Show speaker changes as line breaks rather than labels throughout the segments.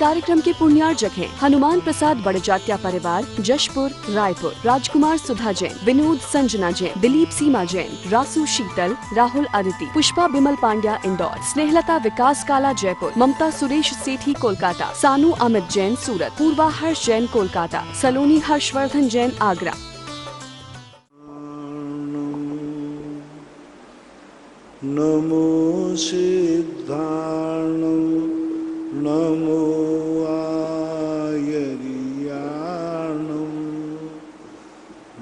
कार्यक्रम के पुण्यार्जक हैं हनुमान प्रसाद बड़जात्या परिवार, जशपुर, रायपुर, राजकुमार सुधा जैन, विनोद संजना जैन, दिलीप सीमा जैन, रासू शीतल, राहुल अदिति, पुष्पा बिमल पांड्या इंदौर, स्नेहलता विकास काला जयपुर, ममता सुरेश सेठी कोलकाता, सानू अमित जैन सूरत, पूर्वा हर्ष जैन कोलकाता, सलोनी हर्षवर्धन जैन आगरा।
नमो सिद्धाणं नमो आयर्याणं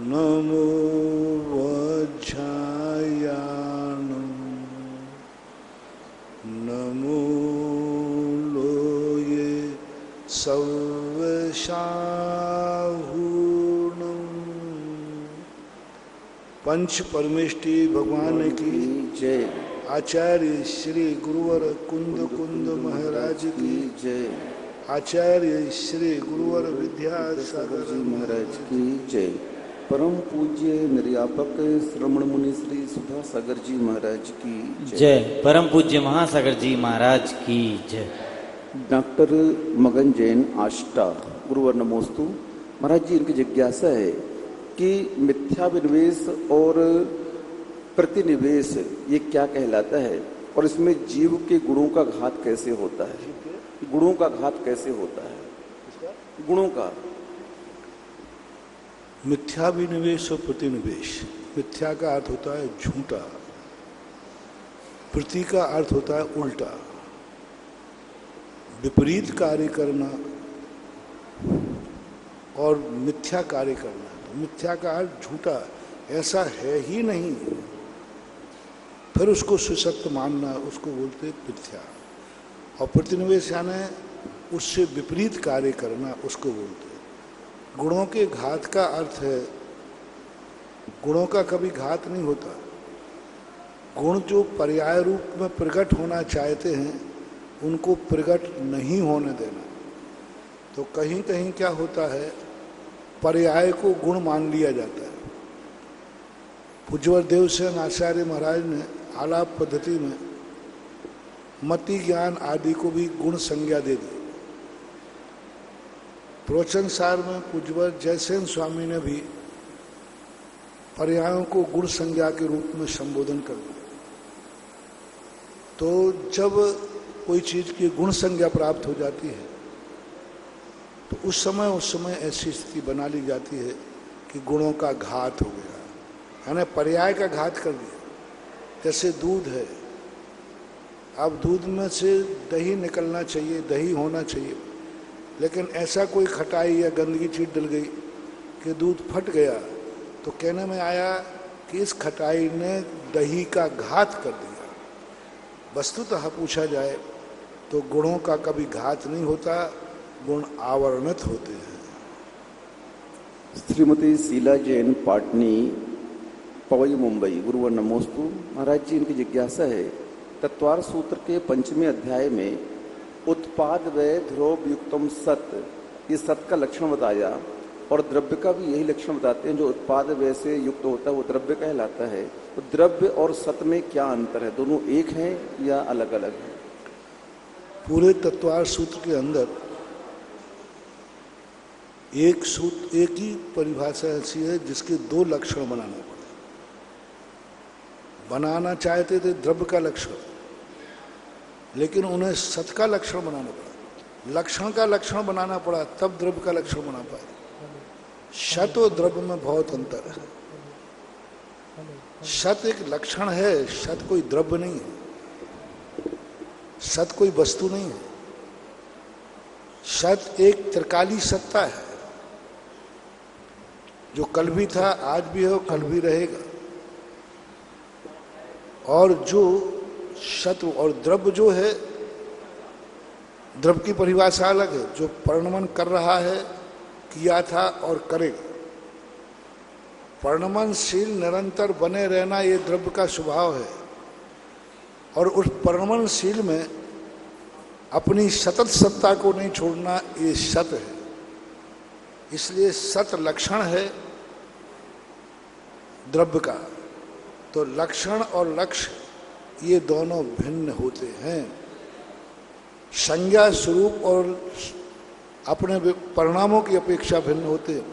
नमो वज्रायाणं नमो लोये सव्यसाहूणं। पंच परमेष्टि भगवान की जय। आचार्य श्री गुरुवर कुंद कुंद महाराज की जय। आचार्य श्री गुरुवर विद्यासागर जी महाराज की जय। परम पूज्य निर्यापक श्रमण मुनि श्री सुधा सागर जी महाराज की
जय। परम पूज्य महासागर जी महाराज की जय।
डॉक्टर मगन जैन आष्टा गुरुवर नमोस्तु। महाराज जी, इनकी जिज्ञासा है कि मिथ्याभिनिवेश और प्रतिनिवेश ये क्या कहलाता है और इसमें जीव के गुणों का घात कैसे होता है? गुणों का घात कैसे होता है? गुणों का
मिथ्याभिनिवेश और प्रतिनिवेश। मिथ्या का अर्थ होता है झूठा, प्रति का अर्थ होता है उल्टा, विपरीत कार्य करना और मिथ्या कार्य करना। मिथ्या का अर्थ झूठा, ऐसा है ही नहीं, फिर उसको सुसत्य मानना, उसको बोलते मिथ्या। और प्रतिनिवेश यानी उससे विपरीत कार्य करना, उसको बोलते। गुणों के घात का अर्थ है, गुणों का कभी घात नहीं होता। गुण जो पर्याय रूप में प्रकट होना चाहते हैं उनको प्रकट नहीं होने देना। तो कहीं कहीं क्या होता है, पर्याय को गुण मान लिया जाता है। पूज्यवर देवसेन आचार्य महाराज ने आलाप पद्धति में मति ज्ञान आदि को भी गुण संज्ञा दे दी। प्रवचन सार में पूज्यवर जयसेन स्वामी ने भी पर्यायों को गुण संज्ञा के रूप में संबोधन कर दिया। तो जब कोई चीज की गुण संज्ञा प्राप्त हो जाती है तो उस समय ऐसी स्थिति बना ली जाती है कि गुणों का घात हो गया, यानी पर्याय का घात कर दिया। जैसे दूध है, अब दूध में से दही निकलना चाहिए, दही होना चाहिए, लेकिन ऐसा कोई खटाई या गंदगी चीज डल गई कि दूध फट गया, तो कहने में आया कि इस खटाई ने दही का घात कर दिया। वस्तुतः पूछा जाए तो गुणों का कभी घात नहीं होता, गुण आवरणित होते हैं।
श्रीमती शीला जैन पाटनी पवई मुंबई गुरुवर नमोस्तु। महाराज जी, इनकी जिज्ञासा है, तत्वार सूत्र के 5वें अध्याय में उत्पाद व ध्रुव युक्तम सत, ये सत का लक्षण बताया और द्रव्य का भी यही लक्षण बताते हैं। जो उत्पाद व से युक्त होता है वो द्रव्य कहलाता है। तो द्रव्य और सत में क्या अंतर है? दोनों एक हैं या अलग अलग हैं?
पूरे तत्वार सूत्र के अंदर एक सूत्र, एक ही परिभाषा ऐसी है जिसके दो लक्षण बनाना पड़े। बनाना चाहते थे द्रव्य का लक्षण, लेकिन उन्हें सत का लक्षण बनाना पड़ा, लक्षण का लक्षण बनाना पड़ा, तब द्रव्य का लक्षण बना पाए। सत और द्रव्य में बहुत अंतर है। सत एक लक्षण है, सत कोई द्रव्य नहीं है, सत कोई वस्तु नहीं है। सत एक त्रिकाली सत्ता है, जो कल भी था, आज भी है और कल भी रहेगा। और जो सत्व और द्रव्य जो है, द्रव्य की परिभाषा अलग है, जो परिणमन कर रहा है, किया था और करेगा। परिणमनशील निरंतर बने रहना ये द्रव्य का स्वभाव है, और उस परिणमनशील में अपनी सतत सत्ता को नहीं छोड़ना ये सत है। इसलिए सत लक्षण है द्रव्य का। तो लक्षण और लक्ष्य ये दोनों भिन्न होते हैं। संज्ञा स्वरूप और अपने परिणामों की अपेक्षा भिन्न होते हैं,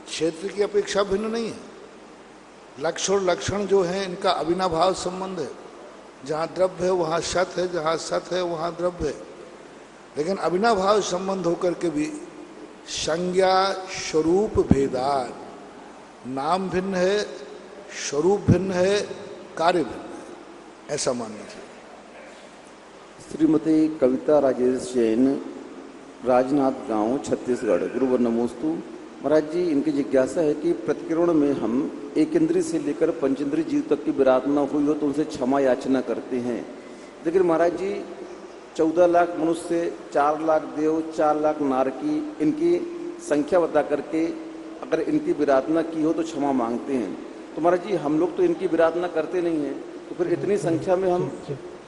क्षेत्र की अपेक्षा भिन्न नहीं है। लक्ष्य और लक्षण जो है इनका अविनाभाव संबंध है। जहाँ द्रव्य है वहाँ सत है, जहाँ सत है वहाँ द्रव्य है। लेकिन अविनाभाव संबंध होकर के भी संज्ञा स्वरूप भेदान, नाम भिन्न है, स्वरूप भिन्न है, कार्य भिन्न है, ऐसा मानना चाहिए।
श्रीमती कविता राजेश जैन, राजनाथ गांव, छत्तीसगढ़। गुरुवर नमोस्तु। महाराज जी, इनकी जिज्ञासा है कि प्रतिक्रमण में हम एक इंद्रिय से लेकर पंचेंद्रिय जीव तक की विराधना हुई हो तो उनसे क्षमा याचना करते हैं, लेकिन महाराज जी 14 लाख मनुष्य, 4 लाख देव, 4 लाख नारकी, इनकी संख्या बता करके अगर इनकी विराधना की हो तो क्षमा मांगते हैं। तो महाराज जी, हम लोग तो इनकी विराधना करते नहीं हैं, तो फिर इतनी संख्या में हम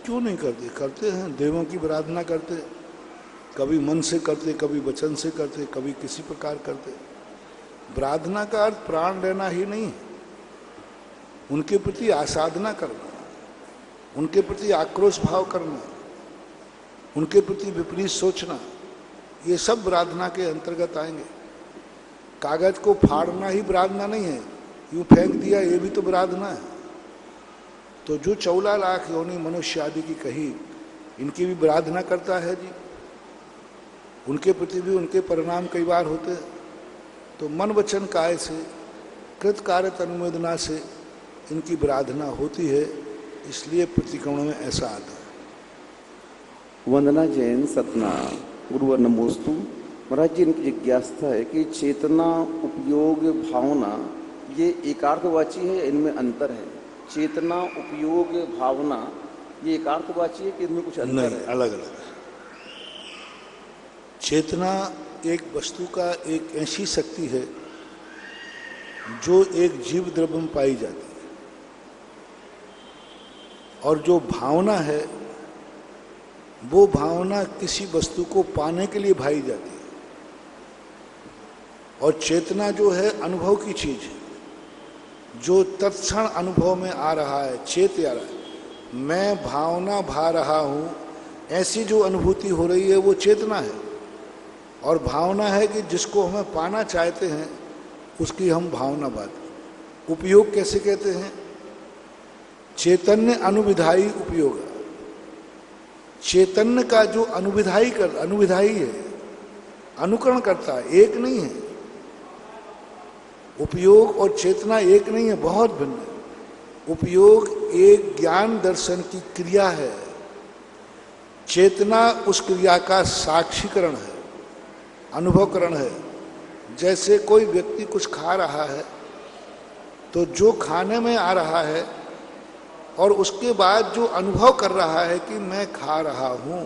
क्यों नहीं करते? करते हैं, देवों की विराधना करते, कभी मन से करते, कभी वचन से करते, कभी किसी प्रकार करते। विराधना का अर्थ प्राण लेना ही नहीं है, उनके प्रति आसाधना करना, उनके प्रति आक्रोश भाव करना, उनके प्रति विपरीत सोचना, ये सब विराधना के अंतर्गत आएंगे। कागज को फाड़ना ही विराधना नहीं है, यूं फेंक दिया ये भी तो विराधना है। तो जो 14 लाख योनि मनुष्य आदि की कही, इनकी भी विराधना करता है जी, उनके प्रति भी उनके परिणाम कई बार होते हैं। तो मन वचन काय से, कृत कार्य अनुमोदना से इनकी विराधना होती है, इसलिए प्रतिक्रमण में ऐसा आता है।
वंदना जैन, सतना। गुरुवर नमोस्तु। महाराज जी, इनकी जिज्ञासा है कि चेतना, उपयोग, भावना ये एकार्थवाची है, इनमें अंतर है? चेतना, उपयोग, भावना ये एकार्थवाची है कि इनमें कुछ अंतर
नहीं,
है?
अलग अलग है। चेतना एक वस्तु का एक ऐसी शक्ति है जो एक जीव द्रव्य में पाई जाती है, और जो भावना है वो भावना किसी वस्तु को पाने के लिए भाई जाती है। और चेतना जो है अनुभव की चीज है, जो तत्क्षण अनुभव में आ रहा है, चेत आ रहा है, मैं भावना भा रहा हूं, ऐसी जो अनुभूति हो रही है वो चेतना है। और भावना है कि जिसको हमें पाना चाहते हैं उसकी हम भावना बात। उपयोग कैसे कहते हैं? चैतन्य अनुविधायी उपयोग। चैतन्य का जो अनुविधायी है, अनुकरण करता है, एक नहीं है। उपयोग और चेतना एक नहीं है, बहुत भिन्न है। उपयोग एक ज्ञान दर्शन की क्रिया है, चेतना उस क्रिया का साक्षीकरण है, अनुभवकरण है। जैसे कोई व्यक्ति कुछ खा रहा है तो जो खाने में आ रहा है और उसके बाद जो अनुभव कर रहा है कि मैं खा रहा हूं,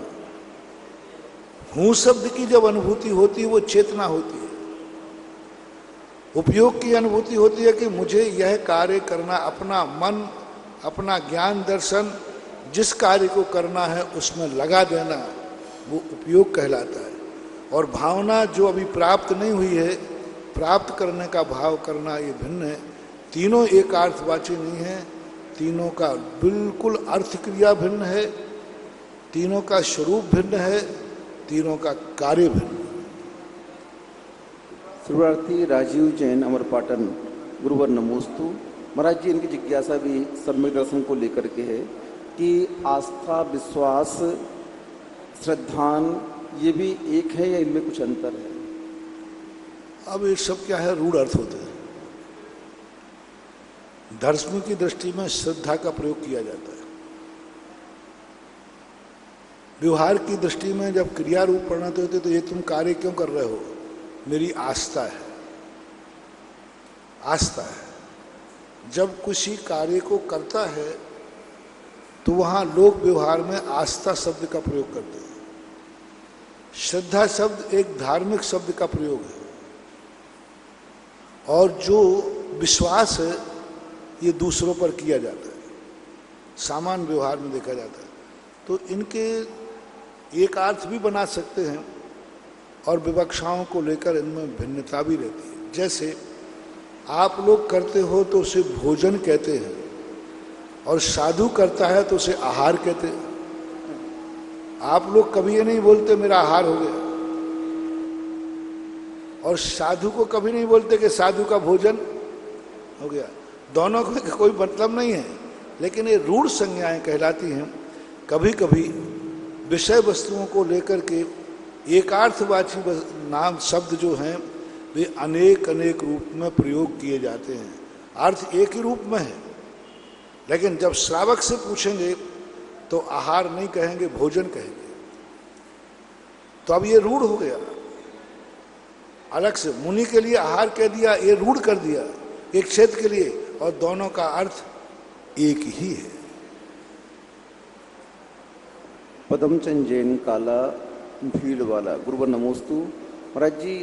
हूं शब्द की जब अनुभूति होती है वो चेतना होती है। उपयोग की अनुभूति होती है कि मुझे यह कार्य करना, अपना मन, अपना ज्ञान दर्शन जिस कार्य को करना है उसमें लगा देना, वो उपयोग कहलाता है। और भावना जो अभी प्राप्त नहीं हुई है, प्राप्त करने का भाव करना, ये भिन्न है। तीनों एक अर्थवाची नहीं है, तीनों का बिल्कुल अर्थ क्रिया भिन्न है, तीनों का स्वरूप भिन्न है, तीनों का कार्य भिन्न है।
श्रीवार्थी राजीव जैन, अमरपाटन। गुरुवर नमोस्तु। महाराज जी, इनकी जिज्ञासा भी सम्यक दर्शन को लेकर के है कि आस्था, विश्वास, श्रद्धान ये भी एक है या इनमें कुछ अंतर है?
अब ये सब क्या है, रूढ़ अर्थ होते हैं। धर्म की दृष्टि में श्रद्धा का प्रयोग किया जाता है। व्यवहार की दृष्टि में जब क्रिया रूप परिणत होते तो ये तुम कार्य क्यों कर रहे हो? मेरी आस्था है, आस्था है। जब किसी कार्य को करता है तो वहां लोक व्यवहार में आस्था शब्द का प्रयोग करते हैं। श्रद्धा शब्द एक धार्मिक शब्द का प्रयोग है, और जो विश्वास है ये दूसरों पर किया जाता है, सामान्य व्यवहार में देखा जाता है। तो इनके एक अर्थ भी बना सकते हैं और विवक्षाओं को लेकर इनमें भिन्नता भी रहती है। जैसे आप लोग करते हो तो उसे भोजन कहते हैं, और साधु करता है तो उसे आहार कहते हैं। आप लोग कभी ये नहीं बोलते मेरा आहार हो गया, और साधु को कभी नहीं बोलते कि साधु का भोजन हो गया। दोनों को कोई मतलब नहीं है, लेकिन ये रूढ़ संज्ञाएं कहलाती हैं। कभी कभी विषय वस्तुओं को लेकर के एकार्थवाची नाम शब्द जो हैं वे अनेक अनेक रूप में प्रयोग किए जाते हैं। अर्थ एक ही रूप में है, लेकिन जब श्रावक से पूछेंगे तो आहार नहीं कहेंगे, भोजन कहेंगे। तो अब ये रूढ़ हो गया। अलग से मुनि के लिए आहार कह दिया, ये रूढ़ कर दिया एक क्षेत्र के लिए, और दोनों का अर्थ एक ही है।
पदमचंद जैन काला भीड़ वाला, गुरुवर नमोस्तु। महाराज जी,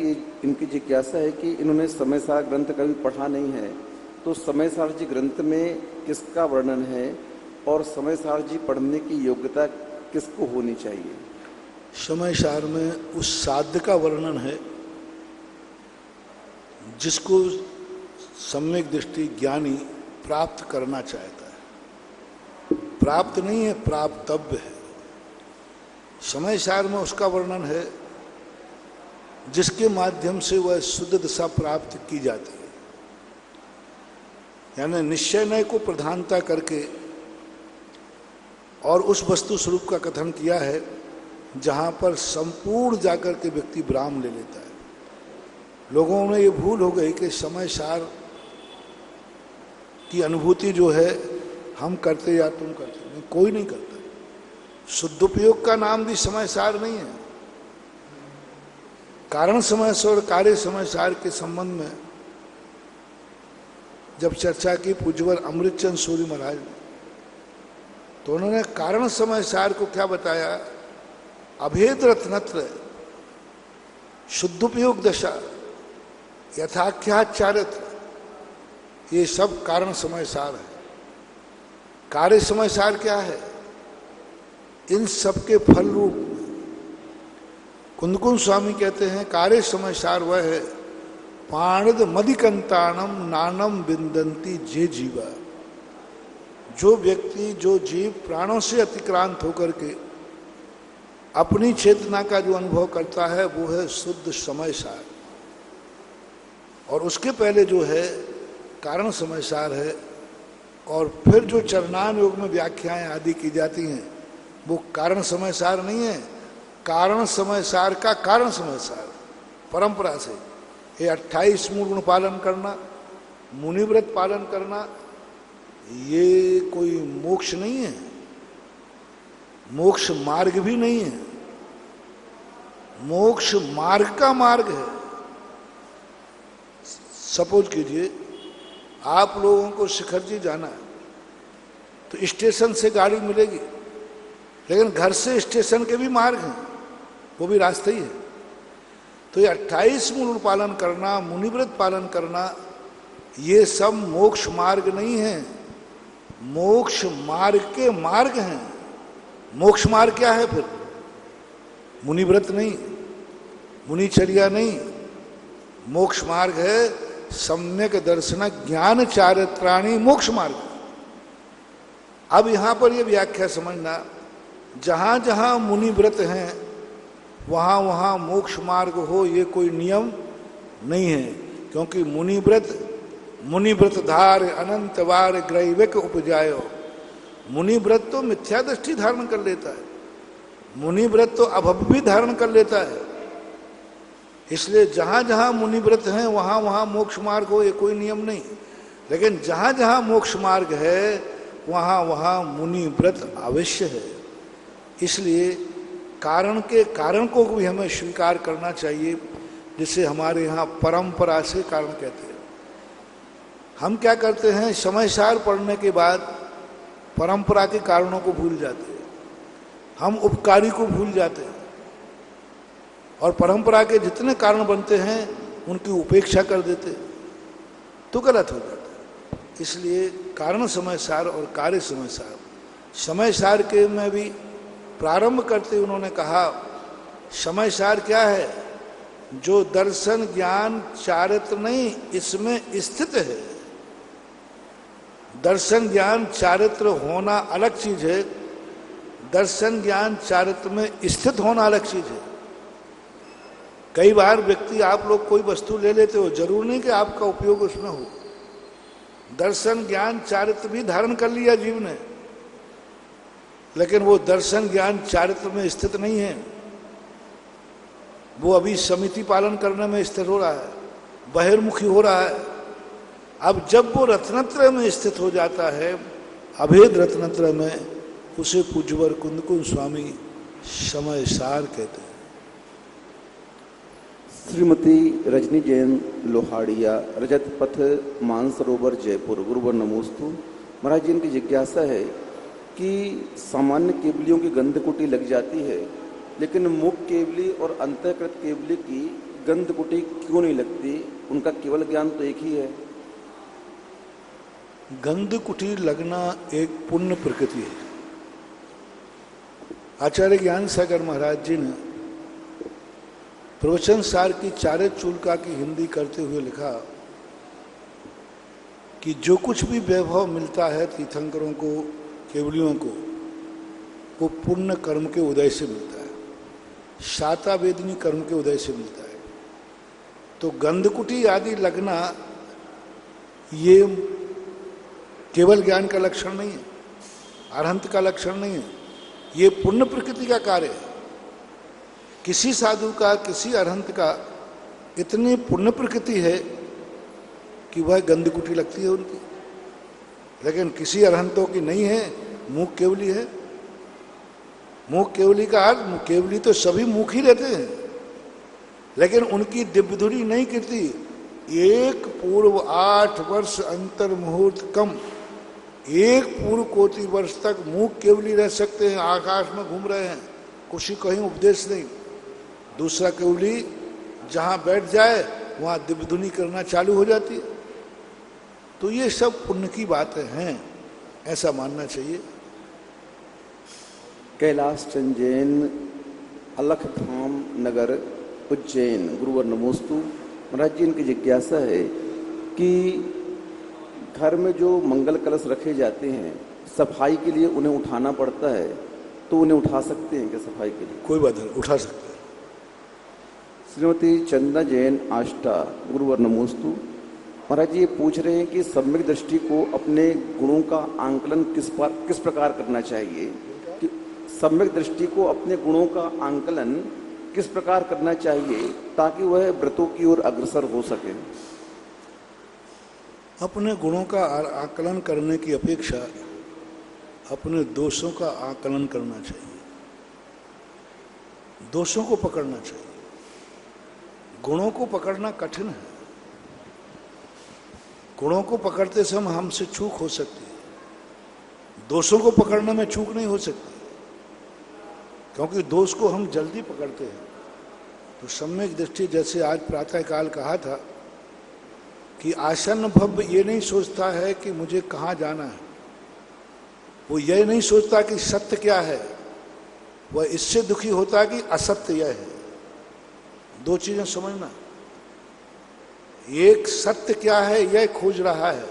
इनकी जिज्ञासा है कि इन्होंने समयसार ग्रंथ कभी पढ़ा नहीं है, तो समयसार जी ग्रंथ में किसका वर्णन है और समयसार जी पढ़ने की योग्यता किसको होनी चाहिए?
समयसार में उस साध्य का वर्णन है जिसको सम्यक दृष्टि ज्ञानी प्राप्त करना चाहता है। प्राप्त नहीं है, प्राप्तव्य है। समयसार में उसका वर्णन है जिसके माध्यम से वह शुद्ध दशा प्राप्त की जाती है, यानी निश्चय नय को प्रधानता करके, और उस वस्तु स्वरूप का कथन किया है जहां पर संपूर्ण जाकर के व्यक्ति विराम ले लेता है। लोगों में ये भूल हो गई कि समयसार की अनुभूति जो है हम करते या तुम करते, नहीं, कोई नहीं करता। शुद्धोपयोग का नाम भी समयसार नहीं है। कारण समयसार और कार्य समयसार के संबंध में जब चर्चा की पूज्यवर अमृतचंद सूरी महाराज ने, तो उन्होंने कारण समयसार को क्या बताया? अभेद रत्नत्र, शुद्धोपयोग दशा, यथाख्याचारित्र, ये सब कारण समयसार है। कार्य समयसार क्या है? इन सबके फल रूप कुंदकुंद स्वामी कहते हैं कार्य समयसार वह है पाणिद मदिकंताणम नानम बिंदंती जे जीवा। जो व्यक्ति, जो जीव प्राणों से अतिक्रांत होकर के अपनी चेतना का जो अनुभव करता है वो है शुद्ध समयसार, और उसके पहले जो है कारण समयसार है। और फिर जो चरणान योग में व्याख्याएं आदि की जाती हैं वो कारण समयसार नहीं है, कारण समयसार का कारण समयसार परंपरा से। ये 28 मूल गुण पालन करना, मुनिव्रत पालन करना, ये कोई मोक्ष नहीं है, मोक्ष मार्ग भी नहीं है, मोक्ष मार्ग का मार्ग है। सपोज कीजिए आप लोगों को शिखर जी जाना है तो स्टेशन से गाड़ी मिलेगी, लेकिन घर से स्टेशन के भी मार्ग हैं, वो भी रास्ते ही है। तो ये 28 मूल पालन करना, मुनिव्रत पालन करना, ये सब मोक्ष मार्ग नहीं है, मोक्ष मार्ग के मार्ग हैं। मोक्ष मार्ग क्या है फिर? मुनिव्रत नहीं, मुनिचर्या नहीं, मोक्ष मार्ग है सम्यक दर्शन ज्ञान चारित्राणी मोक्ष मार्ग। अब यहां पर यह व्याख्या समझना, जहां जहां मुनिव्रत हैं वहां वहां मोक्ष मार्ग हो ये कोई नियम नहीं है, क्योंकि मुनिव्रत धार अनंत वार ग्रैविक उपजायो। मुनिव्रत तो मिथ्या दृष्टि धारण कर लेता है, मुनिव्रत तो अभव भी धारण कर लेता है। इसलिए जहां जहां मुनिव्रत हैं वहां वहां मोक्ष मार्ग हो ये कोई नियम नहीं, लेकिन जहां जहां मोक्ष मार्ग है वहां वहां मुनिव्रत अवश्य है। इसलिए कारण के कारण को भी हमें स्वीकार करना चाहिए, जिसे हमारे यहाँ परंपरा से कारण कहते हैं। हम क्या करते हैं, समयसार पढ़ने के बाद परंपरा के कारणों को भूल जाते हैं, हम उपकारी को भूल जाते हैं, और परंपरा के जितने कारण बनते हैं उनकी उपेक्षा कर देते हैं, तो गलत हो जाता है। इसलिए कारण समयसार और कार्य समयसार, समयसार के में भी प्रारंभ करते उन्होंने कहा समयसार क्या है? जो दर्शन ज्ञान चारित्र नहीं इसमें स्थित है। दर्शन ज्ञान चारित्र होना अलग चीज है, दर्शन ज्ञान चारित्र में स्थित होना अलग चीज है। कई बार व्यक्ति, आप लोग कोई वस्तु ले लेते हो, जरूर नहीं कि आपका उपयोग उसमें हो। दर्शन ज्ञान चारित्र भी धारण कर लिया जीव ने, लेकिन वो दर्शन ज्ञान चारित्र में स्थित नहीं है। वो अभी समिति पालन करने में स्थित हो रहा है, बहिर्मुखी हो रहा है। अब जब वो रत्नत्रय में स्थित हो जाता है, अभेद रत्नत्रय में, उसे पूज्यवर कुंदकुंज स्वामी समय सार कहते हैं।
श्रीमती रजनी जैन लोहाड़िया, रजत पथ, मानसरोवर, जयपुर। गुरुवर नमोस्तु। महाराज जी, इनकी जिज्ञासा है कि सामान्य केवलियों की गंधकुटी लग जाती है, लेकिन मुख केवली और अंतःकृत केवली की गंधकुटी क्यों नहीं लगती? उनका केवल ज्ञान तो एक ही है।
गंधकुटी लगना एक पुण्य प्रकृति है। आचार्य ज्ञान सागर महाराज जी ने प्रवचन सार की चारे चूलका की हिंदी करते हुए लिखा कि जो कुछ भी वैभव मिलता है तीर्थंकरों को, केवलियों को, वो पुण्य कर्म के उदय से मिलता है, शाता वेदनी कर्म के उदय से मिलता है। तो गंधकुटी आदि लगना ये केवल ज्ञान का लक्षण नहीं है, अरहंत का लक्षण नहीं है, ये पुण्य प्रकृति का कार्य है। किसी साधु का, किसी अरहंत का इतनी पुण्य प्रकृति है कि वह गंधकुटी लगती है उनकी, लेकिन किसी अरहंतों की नहीं है, मूक केवली है। मूक केवली का अर्थ, केवली तो सभी मूक ही रहते हैं, लेकिन उनकी दिव्यधुरी नहीं गिरती। एक पूर्व 8 वर्ष अंतर मुहूर्त कम, एक पूर्व कोटि वर्ष तक मूक केवली रह सकते हैं, आकाश में घूम रहे हैं, कुछ कहीं उपदेश नहीं। दूसरा केवली जहां बैठ जाए वहां दिव्यधुनी करना चालू हो जाती है। तो ये सब पुण्य की बातें हैं, ऐसा मानना चाहिए।
कैलाश चंद जैन, अलखधाम नगर, उज्जैन। गुरुवर नमोस्तु। महाराज जी, इनकी जिज्ञासा है कि घर में जो मंगल कलश रखे जाते हैं, सफाई के लिए उन्हें उठाना पड़ता है, तो उन्हें उठा सकते हैं क्या सफाई के लिए?
कोई बात नहीं, उठा सकते हैं।
श्रीमती चंदा जैन, आष्टा। गुरुवर नमोस्तु। महाराज जी, ये पूछ रहे हैं कि सम्यक दृष्टि को अपने गुणों का आंकलन किस प्रकार करना चाहिए? कि सम्यक दृष्टि को अपने गुणों का आंकलन किस प्रकार करना चाहिए ताकि वह व्रतों की ओर अग्रसर हो सके?
अपने गुणों का आकलन करने की अपेक्षा अपने दोषों का आकलन करना चाहिए, दोषों को पकड़ना चाहिए। गुणों को पकड़ना कठिन है, गुणों को पकड़ते समय हमसे चूक हो सकती है, दोषों को पकड़ने में चूक नहीं हो सकती, क्योंकि दोष को हम जल्दी पकड़ते हैं। तो सम्यक दृष्टि, जैसे आज प्रातःकाल कहा था कि आसन्न भव ये नहीं सोचता है कि मुझे कहाँ जाना है, वो यह नहीं सोचता कि सत्य क्या है, वह इससे दुखी होता है कि असत्य यह है। दो चीजें समझना, एक सत्य क्या है यह खोज रहा है,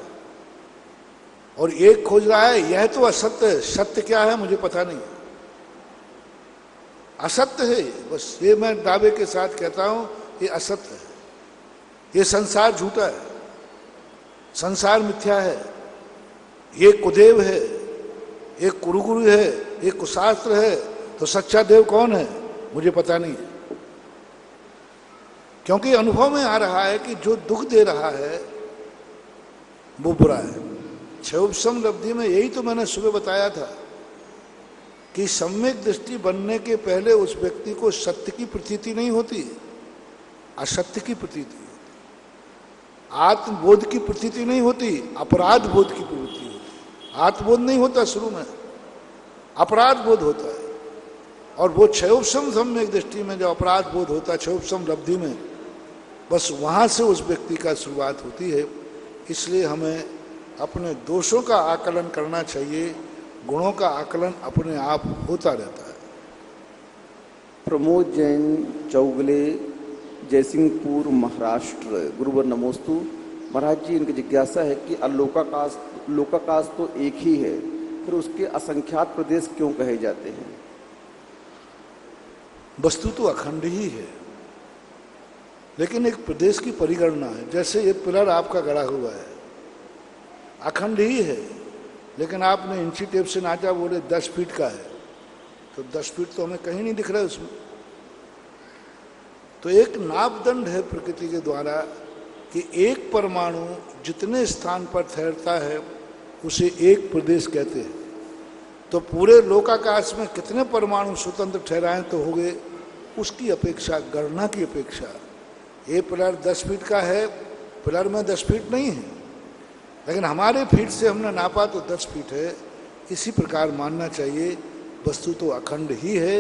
और एक खोज रहा है यह तो असत्य है, सत्य क्या है मुझे पता नहीं, असत्य है। बस ये मैं दावे के साथ कहता हूं, ये असत्य है, ये संसार झूठा है, संसार मिथ्या है, ये कुदेव है, एक कुरुगुरु है, एक कुशास्त्र है। तो सच्चा देव कौन है मुझे पता नहीं है, क्योंकि अनुभव में आ रहा है कि जो दुख दे रहा है वो बुरा है। क्षयोपशम लब्धि में यही तो मैंने सुबह बताया था कि सम्यक दृष्टि बनने के पहले उस व्यक्ति को सत्य की प्रतीति नहीं होती, असत्य की प्रतीति होती, आत्मबोध की प्रतीति नहीं होती, अपराध बोध की प्रवृत्ति होती। आत्मबोध नहीं होता, शुरू में अपराध बोध होता है, और वो क्षयोपशम सम्यक दृष्टि में जो अपराध बोध होता है, क्षयोपशम लब्धि में, बस वहां से उस व्यक्ति का शुरुआत होती है। इसलिए हमें अपने दोषों का आकलन करना चाहिए, गुणों का आकलन अपने आप होता रहता है।
प्रमोद जैन, चौगले, जयसिंहपुर, महाराष्ट्र। गुरुवर नमोस्तु। महाराज जी, इनकी जिज्ञासा है कि लोकाकाश तो एक ही है, फिर उसके असंख्यात प्रदेश क्यों कहे जाते हैं?
वस्तु तो अखंड ही है, लेकिन एक प्रदेश की परिगणना है। जैसे ये पिलर आपका गड़ा हुआ है, अखंड ही है, लेकिन आपने इंची टेप से नाचा, बोले 10 फीट का है, तो 10 फीट तो हमें कहीं नहीं दिख रहा है उसमें। तो एक मापदंड है प्रकृति के द्वारा कि एक परमाणु जितने स्थान पर ठहरता है उसे एक प्रदेश कहते हैं। तो पूरे लोकाकाश में कितने परमाणु स्वतंत्र ठहराएं तो हो गए, उसकी अपेक्षा, गणना की अपेक्षा। ये पिलर 10 फीट का है, पिलर में 10 फीट नहीं है, लेकिन हमारे फीट से हमने नापा तो 10 फीट है। इसी प्रकार मानना चाहिए, वस्तु तो अखंड ही है,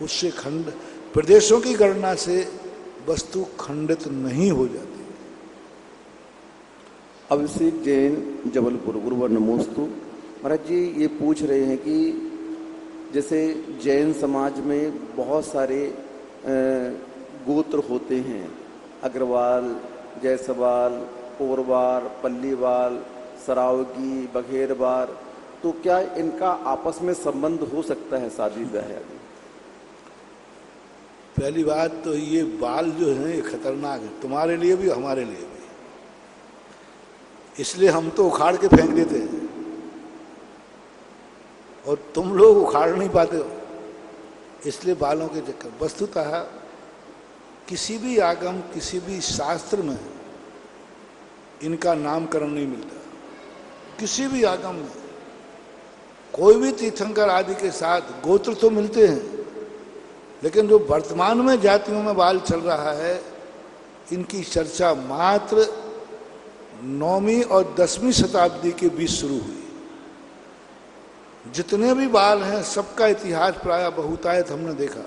उससे खंड, प्रदेशों की गणना से वस्तु खंडित नहीं हो जाती।
अभिषेक जैन, जबलपुर, गुरुवर नमोस्तु। महाराज जी ये पूछ रहे हैं कि जैसे जैन समाज में बहुत सारे गोत्र होते हैं, अग्रवाल, जायसवाल, पोरवार, पल्लीवाल, सरावगी, बघेरवार, तो क्या इनका आपस में संबंध हो सकता है शादी ब्याह आदि?
पहली बात तो ये बाल जो है ये खतरनाक है, तुम्हारे लिए भी हमारे लिए भी, इसलिए हम तो उखाड़ के फेंक देते हैं और तुम लोग उखाड़ नहीं पाते हो, इसलिए बालों के चक्कर। वस्तुतः किसी भी आगम, किसी भी शास्त्र में इनका नामकरण नहीं मिलता। किसी भी आगम में कोई भी तीर्थंकर आदि के साथ गोत्र तो मिलते हैं, लेकिन जो वर्तमान में जातियों में बाल चल रहा है, इनकी चर्चा मात्र 9वीं और 10वीं शताब्दी के बीच शुरू हुई। जितने भी बाल हैं सबका इतिहास प्रायः बहुतायत हमने देखा,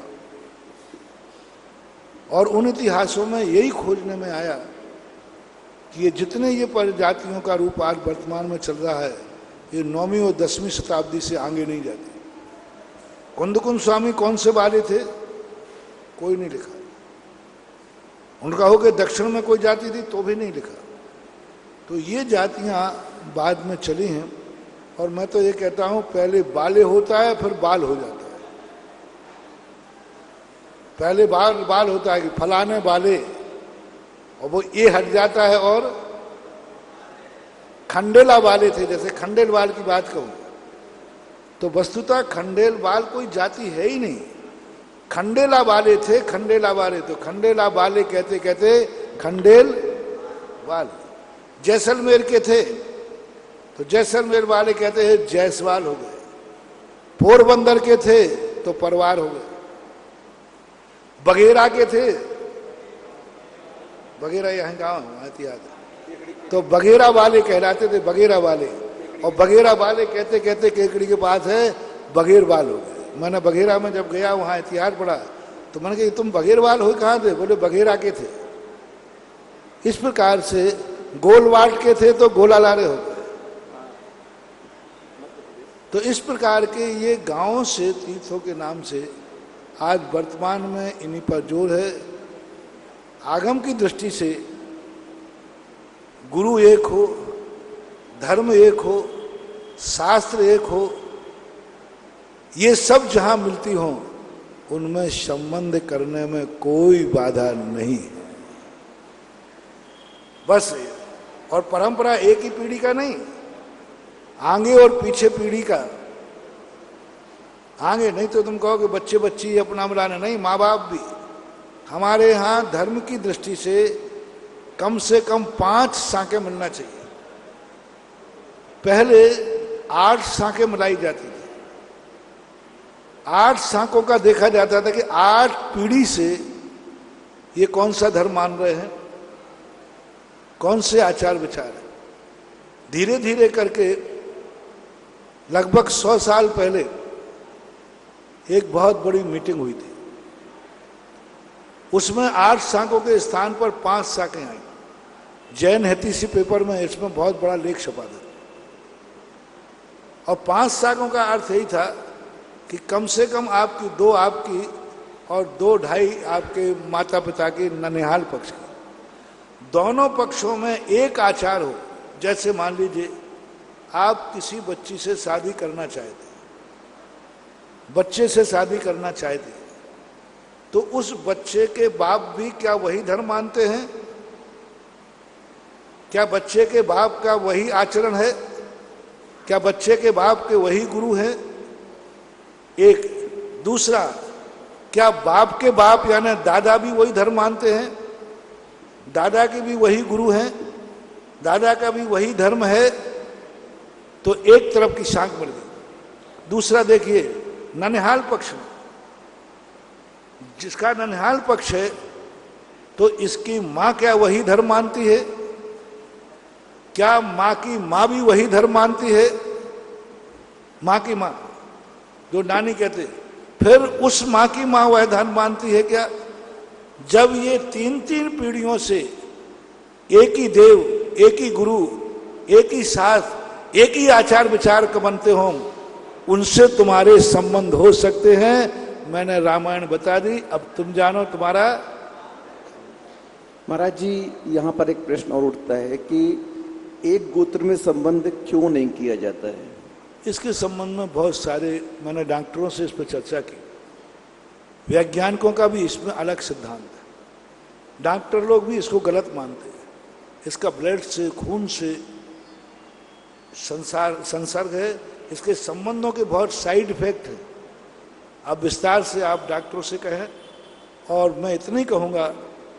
और उन इतिहासों में यही खोजने में आया कि ये जितने ये प्रजातियों का रूप आज वर्तमान में चल रहा है, ये 9वीं और 10वीं शताब्दी से आगे नहीं जाती। कुंदकुंद स्वामी कौन से वाले थे, कोई नहीं लिखा। उनका हो कि दक्षिण में कोई जाति थी तो भी नहीं लिखा। तो ये जातियां बाद में चली हैं, और मैं तो ये कहता हूं पहले बाले होता है फिर बाल हो जाता है। पहले बाल होता है कि फलाने बाले, और वो ये हट जाता है, और खंडेला वाले थे, जैसे खंडेल बाल की बात कहूं तो वस्तुतः खंडेल बाल कोई जाति है ही नहीं, खंडेला वाले थे, खंडेला वाले। तो खंडेला वाले कहते कहते खंडेल वाल। जैसलमेर के थे तो जैसलमेर वाले कहते हैं जैसवाल हो गए। पोरबंदर के थे तो परवार हो गए। बघेरा के थे, बघेरा यहाँ गाँव है, याद है, तो बघेरा वाले कहलाते थे, बघेरा वाले। और बघेरा वाले कहते कहते केकड़ी के पास है बघेरवाल हो गए। मैंने बघेरा में जब गया वहाँ इतिहास पढ़ा तो मैंने कहा तुम बघेरवाल हो कहाँ थे, बोले बघेरा के थे। इस प्रकार से गोलवाट के थे तो गोलालारे हो गए। तो इस प्रकार के ये गांवों से, तीर्थों के नाम से आज वर्तमान में इन्हीं पर जोर है। आगम की दृष्टि से गुरु एक हो, धर्म एक हो, शास्त्र एक हो, ये सब जहां मिलती हो उनमें संबंध करने में कोई बाधा नहीं है। बस, और परंपरा एक ही पीढ़ी का नहीं, आगे और पीछे पीढ़ी का। आगे नहीं तो तुम कहो कि बच्चे बच्ची अपना मिलाने, नहीं, माँ बाप भी। हमारे यहाँ धर्म की दृष्टि से कम 5 साकें मिलना चाहिए। पहले 8 साकें मिलाई जाती थी। 8 साकों का देखा जाता था कि 8 पीढ़ी से ये कौन सा धर्म मान रहे हैं, कौन से आचार विचार है। धीरे धीरे करके लगभग 100 साल पहले एक बहुत बड़ी मीटिंग हुई थी। उसमें 8 साकों के स्थान पर 5 साकें आई। जैन हितैषी पेपर में इसमें बहुत बड़ा लेख छपा था। और 5 साकों का अर्थ यही था कि कम से कम आपकी 2 आपकी और 2-2.5 आपके माता पिता के ननिहाल पक्ष की, दोनों पक्षों में एक आचार हो। जैसे मान लीजिए आप किसी बच्ची से शादी करना चाहते, बच्चे से शादी करना चाहते, तो उस बच्चे के बाप भी क्या वही धर्म मानते हैं? क्या बच्चे के बाप का वही आचरण है? क्या बच्चे के बाप के वही गुरु हैं? एक दूसरा, क्या बाप के बाप यानी दादा भी वही धर्म मानते हैं? दादा के भी वही गुरु हैं, दादा का भी वही धर्म है? तो एक तरफ की शांख बढ़ गई। दूसरा देखिए, ननिहाल पक्ष में, जिसका ननिहाल पक्ष है, तो इसकी मां क्या वही धर्म मानती है? क्या मां की मां भी वही धर्म मानती है? मां की मां जो नानी कहते, फिर उस मां की मां वह धर्म मानती है क्या? जब ये 3-3 पीढ़ियों से एक ही देव, एक ही गुरु, एक ही सास, एक ही आचार विचार के बनते हों, उनसे तुम्हारे संबंध हो सकते हैं। मैंने रामायण बता दी, अब तुम जानो तुम्हारा।
महाराज जी, यहाँ पर एक प्रश्न और उठता है कि एक गोत्र में संबंध क्यों नहीं किया जाता है?
इसके संबंध में बहुत सारे, मैंने डॉक्टरों से इस पर चर्चा की, वैज्ञानिकों का भी इसमें अलग सिद्धांत है। डॉक्टर लोग भी इसको गलत मानते हैं। इसका ब्लड से, खून से संसर्ग है, इसके संबंधों के बहुत साइड इफेक्ट हैं। अब विस्तार से आप डॉक्टरों से कहें, और मैं इतना ही कहूँगा,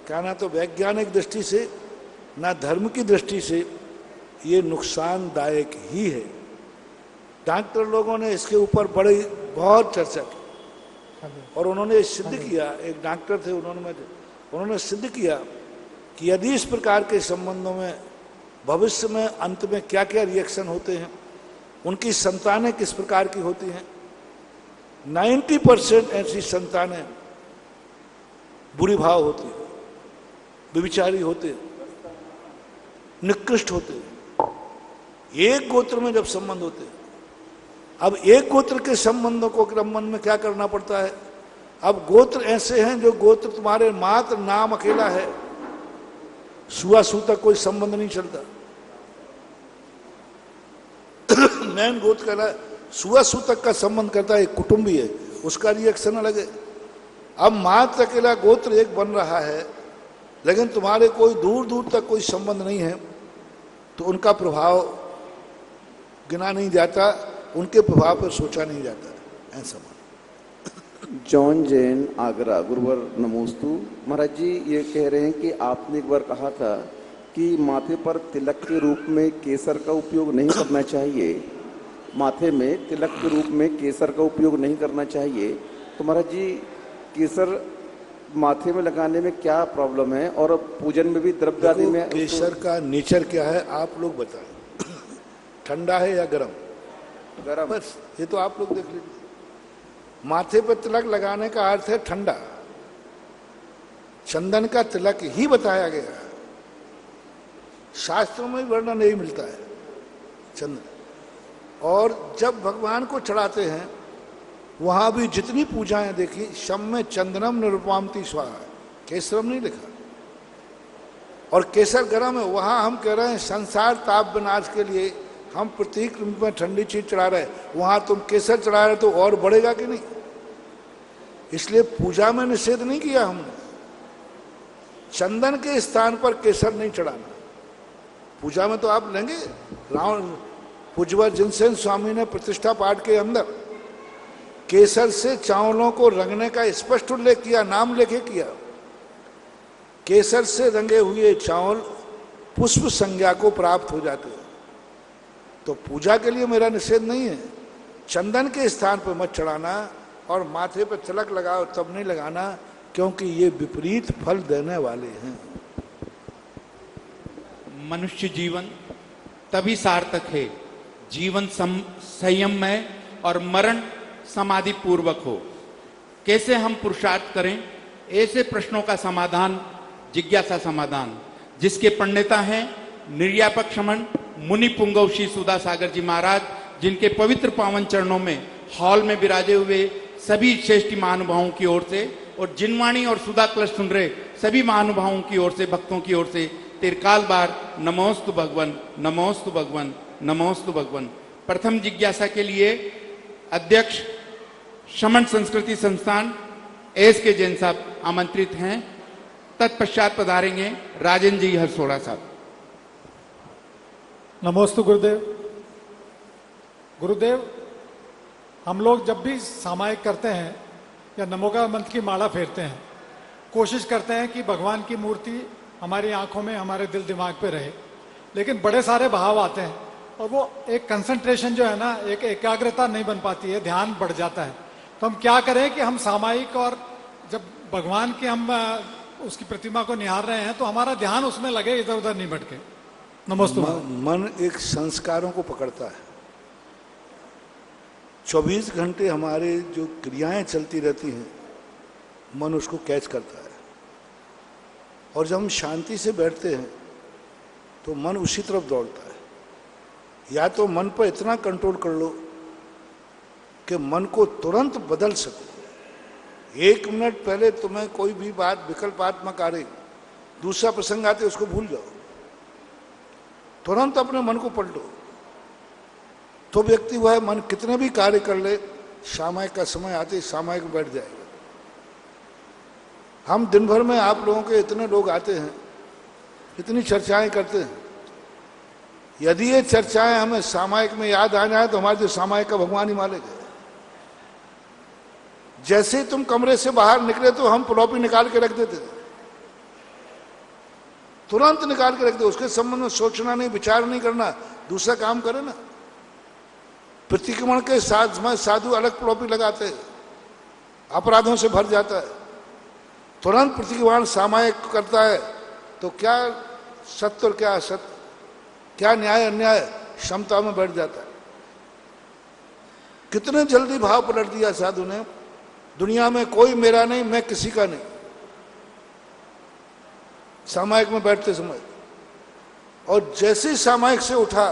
क्या ना तो वैज्ञानिक दृष्टि से ना धर्म की दृष्टि से ये नुकसानदायक ही है। डॉक्टर लोगों ने इसके ऊपर बहुत चर्चा की और उन्होंने सिद्ध किया, एक डॉक्टर थे, उन्होंने सिद्ध किया कि यदि इस प्रकार के संबंधों में भविष्य में अंत में क्या क्या रिएक्शन होते हैं, उनकी संतानें किस प्रकार की होती हैं। 90% ऐसी संतानें बुरी भाव होती है, व्यभिचारी होते, निकृष्ट होते। एक गोत्र में जब संबंध होते, अब एक गोत्र के संबंधों को क्रमबद्ध में क्या करना पड़ता है। अब गोत्र ऐसे हैं जो गोत्र तुम्हारे मात्र नाम अकेला है, सुआसू तक कोई संबंध नहीं चलता। मैन गोत्र कहला सुआसू तक का संबंध करता है, एक कुटुंबी है, उसका रिएक्शन अलग है। अब मात्र अकेला गोत्र एक बन रहा है, लेकिन तुम्हारे कोई दूर दूर तक कोई संबंध नहीं है, तो उनका प्रभाव गिना नहीं जाता, उनके प्रभाव पर सोचा नहीं जाता। ऐसा
जॉन जैन, आगरा, गुरुवर नमोस्तु। महाराज जी, ये कह रहे हैं कि आपने एक बार कहा था कि माथे पर तिलक के रूप में केसर का उपयोग नहीं करना चाहिए, माथे में तिलक के रूप में केसर का उपयोग नहीं करना चाहिए। तो महाराज जी, केसर माथे में लगाने में क्या प्रॉब्लम है, और पूजन में भी द्रव्य आदि में
केसर का नेचर क्या है आप लोग बताएं, ठंडा है या गर्म?
गरम।
बस ये तो आप लोग देख लीजिए। माथे पर तिलक लगाने का अर्थ है ठंडा। चंदन का तिलक ही बताया गया है, शास्त्रों में वर्णन नहीं मिलता है चंदन। और जब भगवान को चढ़ाते हैं, वहां भी जितनी पूजाएं देखी, शम में चंदनम निरुपामती स्वाहा, केसरम नहीं लिखा। और केसर गर्म है, वहां हम कह रहे हैं संसार ताप विनाश के लिए हम प्रतीक रूप में ठंडी चीज चढ़ा रहे, वहां तुम केसर चढ़ा रहे तो और बढ़ेगा कि नहीं। इसलिए पूजा में निषेध नहीं किया हमने, चंदन के स्थान पर केसर नहीं चढ़ाना। पूजा में तो आप लेंगे, रावण पूज्यवर जिनसेन स्वामी ने प्रतिष्ठा पाठ के अंदर केसर से चावलों को रंगने का स्पष्ट उल्लेख किया, नाम लेके किया। केसर से रंगे हुए चावल पुष्प संज्ञा को प्राप्त हो जाते हैं। तो पूजा के लिए मेरा निषेध नहीं है, चंदन के स्थान पर मत चढ़ाना, और माथे पर तिलक लगाओ तब नहीं लगाना, क्योंकि ये विपरीत फल देने वाले हैं।
मनुष्य जीवन तभी सार्थक है जीवन संयममय और मरण समाधि पूर्वक हो। कैसे हम पुरुषार्थ करें, ऐसे प्रश्नों का समाधान जिज्ञासा समाधान, जिसके प्रणेता हैं निर्यापक क्षमण मुनि पुंगव श्री सुधा सागर जी महाराज, जिनके पवित्र पावन चरणों में हॉल में विराजे हुए सभी श्रेष्ठ महानुभावों की ओर से, और जिनवाणी और सुधा कलश सुन रहे सभी महानुभावों की ओर से, भक्तों की ओर से तिरकाल बार नमोस्तु भगवन, नमोस्तु भगवन, नमोस्तु भगवन। प्रथम जिज्ञासा के लिए अध्यक्ष शमन संस्कृति संस्थान SK जैन साहब आमंत्रित हैं। तत्पश्चात पधारेंगे राजेंद्र जी हरसोड़ा साहब।
नमोस्तु गुरुदेव। गुरुदेव, हम लोग जब भी सामायिक करते हैं या नमोगा मंत्र की माला फेरते हैं, कोशिश करते हैं कि भगवान की मूर्ति हमारी आंखों में, हमारे दिल दिमाग पे रहे, लेकिन बड़े सारे भाव आते हैं और वो एक कंसंट्रेशन जो है ना, एक एकाग्रता नहीं बन पाती है, ध्यान बढ़ जाता है। तो हम क्या करें कि हम सामायिक और जब भगवान की हम उसकी प्रतिमा को निहार रहे हैं तो हमारा ध्यान उसमें लगे, इधर उधर नहीं भटके। नमस्ते।
मन एक संस्कारों को पकड़ता है। 24 घंटे हमारे जो क्रियाएं चलती रहती हैं, मन उसको कैच करता है। और जब हम शांति से बैठते हैं तो मन उसी तरफ दौड़ता है। या तो मन पर इतना कंट्रोल कर लो कि मन को तुरंत बदल सको। 1 मिनट पहले तुम्हें कोई भी बात विकल्पात्मक आ रही, दूसरा प्रसंग आते उसको भूल जाओ, तुरंत अपने मन को पलटो। तो व्यक्ति वह मन कितने भी कार्य कर ले, सामायिक का समय आते ही सामायिक में बैठ जाएगा। हम दिन भर में आप लोगों के इतने लोग आते हैं, इतनी चर्चाएं करते हैं, यदि ये चर्चाएं हमें सामायिक में याद आ जाए तो हमारे जो सामायिक का भगवान ही मालिक है। जैसे ही तुम कमरे से बाहर निकले तो हम फ्लॉपी निकाल के रख देते थे, तुरंत निकाल के रख दे। उसके संबंध में सोचना नहीं, विचार नहीं करना, दूसरा काम करे ना। प्रतिक्रमण के साथ में साधु अलग फ्लॉपी लगाते, अपराधों से भर जाता है। तुरंत प्रतिक्रमण सामायिक करता है तो क्या सत्य और क्या असत्य, क्या न्याय अन्याय क्षमता में बैठ जाता है। कितने जल्दी भाव पलट दिया साधु ने। दुनिया में कोई मेरा नहीं, मैं किसी का नहीं, सामायिक में बैठते समय। और जैसे ही सामायिक से उठा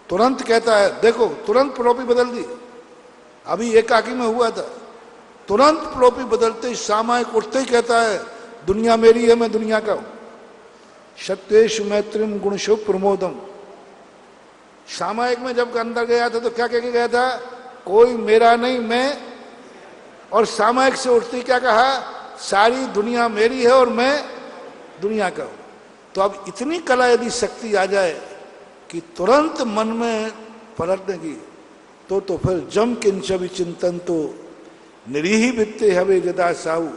तुरंत कहता है, देखो तुरंत प्रोपी बदल दी। अभी एकाकी में हुआ था, तुरंत प्रोपी बदलते ही सामायिक उठते ही कहता है, दुनिया मेरी है, मैं दुनिया का हूं। सत्येषु मैत्रिम गुणशु प्रमोदम। सामायिक में जब अंदर गया था तो क्या कह के गया था, कोई मेरा नहीं, मैं। और सामायिक से उठते ही क्या कहा, सारी दुनिया मेरी है और मैं दुनिया का हूं। तो अब इतनी कला यदि शक्ति आ जाए कि तुरंत मन में पलटने की, तो फिर जम किंच विचिंतन तो निरीही वित्ते हवे गदा साहु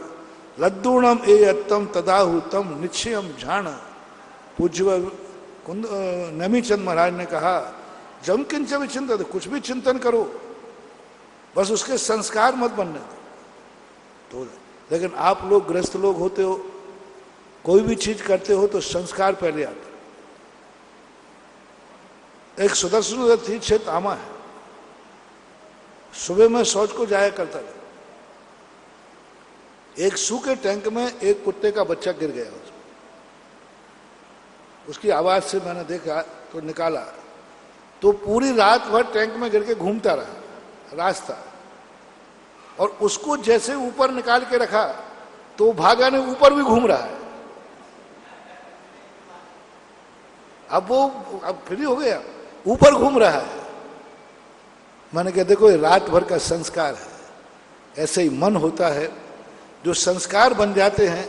लद्दूणम ए अत्तम तदाहु तम निश्चयम झाण। पूज्य नमीचंद महाराज ने कहा, जम किंच विचिंतन, कुछ भी चिंतन करो, बस उसके संस्कार मत बनने दो। तो लेकिन आप लोग गृहस्थ लोग होते हो, कोई भी चीज करते हो तो संस्कार पहले आते। एक सुदर्शन थी, 6 तामा है, सुबह में शौच को जाया करता था। एक सूखे टैंक में एक कुत्ते का बच्चा गिर गया, उसकी आवाज से मैंने देखा तो निकाला, तो पूरी रात भर टैंक में गिर के घूमता रहा रास्ता। और उसको जैसे ऊपर निकाल के रखा तो भागा ने ऊपर भी घूम रहा है। अब वो अब फ्री हो गया, ऊपर घूम रहा है। मैंने कहा देखो ये रात भर का संस्कार है। ऐसे ही मन होता है, जो संस्कार बन जाते हैं।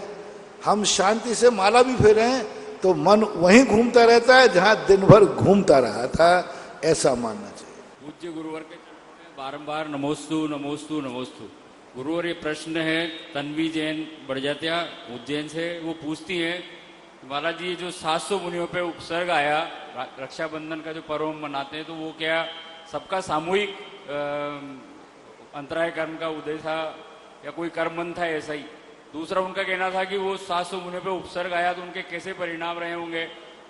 हम शांति से माला भी फेरे हैं तो मन वहीं घूमता रहता है जहां दिन भर घूमता रहा था, ऐसा मानना चाहिए।
पूज्य गुरुवर के चरणों में बारंबार नमोस्तु नमोस्तु नमोस्तु। गुरुवर, ये प्रश्न है तन्वी जैन बड़जात्या उज्जैन से। वो पूछती हैं, महाराज जी जो 700 मुनियों पे उपसर्ग आया, रक्षाबंधन का जो पर्व हम मनाते हैं, तो वो क्या सबका सामूहिक अंतराय कर्म का उदय था या कोई कर्मबंध था, ऐसा ही? दूसरा उनका कहना था कि वो 700 मुनियों पे उपसर्ग आया तो उनके कैसे परिणाम रहे होंगे,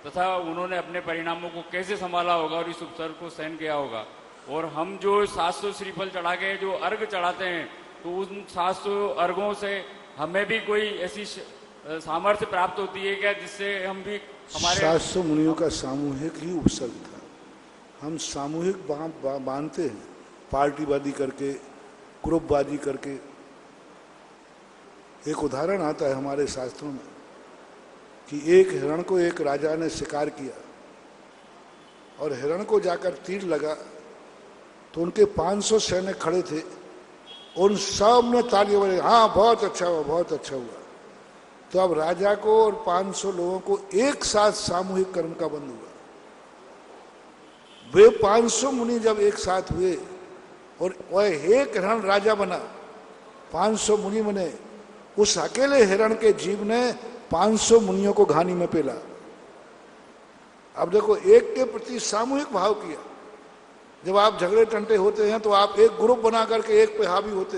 तथा उन्होंने अपने परिणामों को कैसे संभाला होगा और इस उपसर्ग को सहन किया होगा। और हम जो 700 श्रीफल चढ़ा के जो अर्घ चढ़ाते हैं, तो उन 700 अर्घों से हमें भी कोई ऐसी सामर्थ्य प्राप्त होती है क्या, जिससे हम भी हमारे
700 मुनियों का सामूहिक ही उपसर्ग था। हम सामूहिक बांधते हैं, पार्टीबाजी करके, ग्रुपबाजी करके। एक उदाहरण आता है हमारे शास्त्रों में कि एक हिरण को एक राजा ने शिकार किया और हिरण को जाकर तीर लगा तो उनके 500 सैनिक खड़े थे, उन सब ने तालियां बजाई, हाँ बहुत अच्छा हुआ, बहुत अच्छा हुआ। तो अब राजा को और 500 लोगों को एक साथ सामूहिक कर्म का बंध हुआ। वे 500 मुनि जब एक साथ हुए और वह एक हिरण राजा बना, 500 मुनि बने, उस अकेले हिरण के जीव ने 500 मुनियों को घानी में पेला। अब देखो, एक के प्रति सामूहिक भाव किया। जब आप झगड़े टंटे होते हैं तो आप एक ग्रुप बना करके एक पे हावी होते।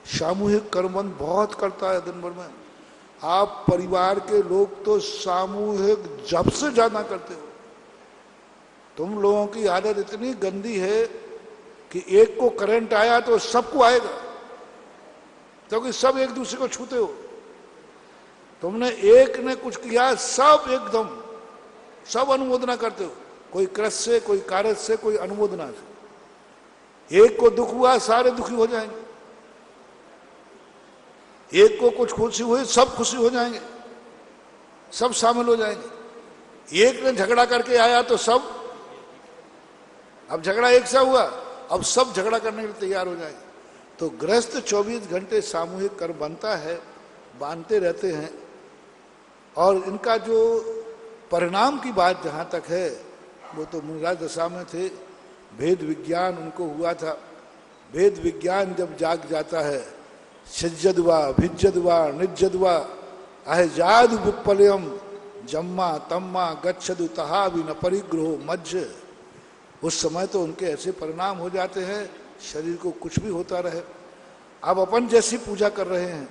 सामूहिक कर्मबंध बहुत करता है दिन भर में। आप परिवार के लोग तो सामूहिक जब से ज्यादा करते हो। तुम लोगों की आदत इतनी गंदी है कि एक को करंट आया तो सबको आएगा, क्योंकि सब एक दूसरे को छूते हो। तुमने एक ने कुछ किया, सब एकदम सब अनुमोदना करते हो, कोई क्रस से, कोई कारज से, कोई अनुमोदना से। एक को दुख हुआ, सारे दुखी हो जाएंगे। एक को कुछ खुशी हुई, सब खुशी हो जाएंगे, सब शामिल हो जाएंगे। एक ने झगड़ा करके आया तो सब, अब झगड़ा एक सा हुआ, अब सब झगड़ा करने के लिए तैयार हो जाएंगे। तो गृहस्थ 24 घंटे सामूहिक कर्म बनता है, बांधते रहते हैं। और इनका जो परिणाम की बात जहां तक है, वो तो मुनिराज दशा में थे, भेद विज्ञान उनको हुआ था। भेद विज्ञान जब जाग जाता है, सिज्जदवा भिज्जदवा निज्जदवा अहजाद विप्पलयम जम्मा तम्मा गच्छदु तहा विन परिग्रहो मज्ज। उस समय तो उनके ऐसे परिणाम हो जाते हैं, शरीर को कुछ भी होता रहे। अब अपन जैसी पूजा कर रहे हैं,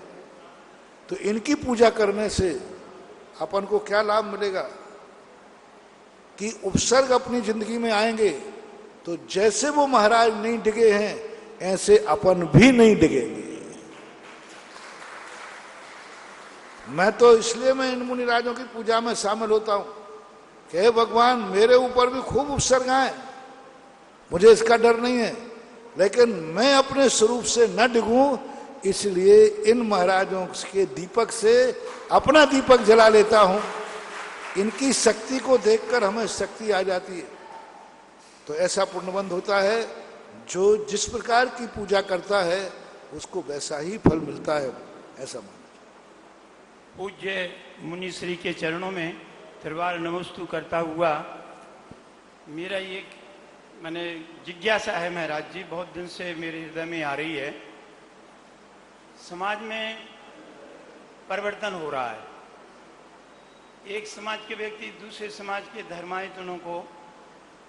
तो इनकी पूजा करने से अपन को क्या लाभ मिलेगा कि उपसर्ग अपनी जिंदगी में आएंगे तो जैसे वो महाराज नहीं डिगे हैं, ऐसे अपन भी नहीं डिगेंगे। मैं तो इसलिए मैं इन मुनिराजों की पूजा में शामिल होता हूं कि हे भगवान, मेरे ऊपर भी खूब उपसर्ग आए, मुझे इसका डर नहीं है, लेकिन मैं अपने स्वरूप से न डिगूं, इसलिए इन महाराजों के दीपक से अपना दीपक जला लेता हूं। इनकी शक्ति को देखकर हमें शक्ति आ जाती है। तो ऐसा पुण्यबंध होता है, जो जिस प्रकार की पूजा करता है उसको वैसा ही फल मिलता है, ऐसा मानो।
पूज्य मुनिश्री के चरणों में त्रिवार नमस्तु करता हुआ मेरा ये मैंने जिज्ञासा है महाराज जी, बहुत दिन से मेरे हृदय में आ रही है। समाज में परिवर्तन हो रहा है। एक समाज के व्यक्ति दूसरे समाज के धर्मायतनों को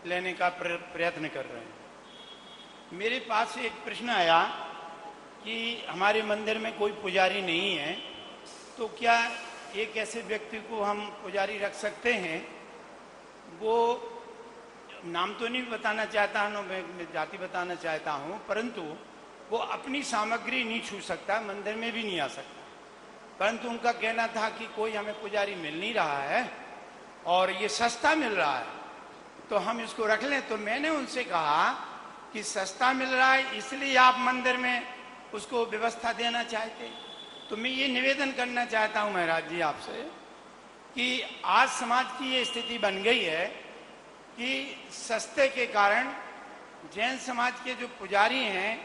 लेने का प्रयत्न कर रहे हैं। मेरे पास एक प्रश्न आया कि हमारे मंदिर में कोई पुजारी नहीं है, तो क्या एक ऐसे व्यक्ति को हम पुजारी रख सकते हैं? वो नाम तो नहीं बताना चाहता हूँ, मैं जाति बताना चाहता हूँ, परंतु वो अपनी सामग्री नहीं छू सकता, मंदिर में भी नहीं आ सकता। परंतु उनका कहना था कि कोई हमें पुजारी मिल नहीं रहा है और ये सस्ता मिल रहा है, तो हम इसको रख लें। तो मैंने उनसे कहा कि सस्ता मिल रहा है इसलिए आप मंदिर में उसको व्यवस्था देना चाहते। तो मैं ये निवेदन करना चाहता हूँ महाराज जी आपसे कि आज समाज की ये स्थिति बन गई है कि सस्ते के कारण जैन समाज के जो पुजारी हैं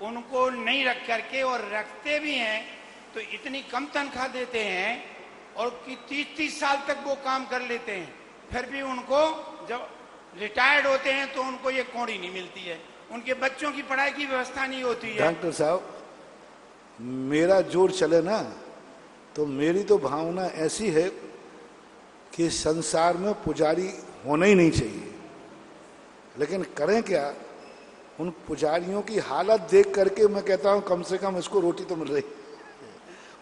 उनको नहीं रख करके, और रखते भी हैं तो इतनी कम तनख्वाह देते हैं और कि 30-30 साल तक वो काम कर लेते हैं, फिर भी उनको जब रिटायर्ड होते हैं तो उनको ये कौड़ी नहीं मिलती है, उनके बच्चों की पढ़ाई की व्यवस्था नहीं होती है।
डॉक्टर साहब, मेरा जोर चले ना, तो मेरी तो भावना ऐसी है कि संसार में पुजारी होना ही नहीं चाहिए। लेकिन करें क्या, उन पुजारियों की हालत देख करके मैं कहता हूं कम से कम इसको रोटी तो मिल रही।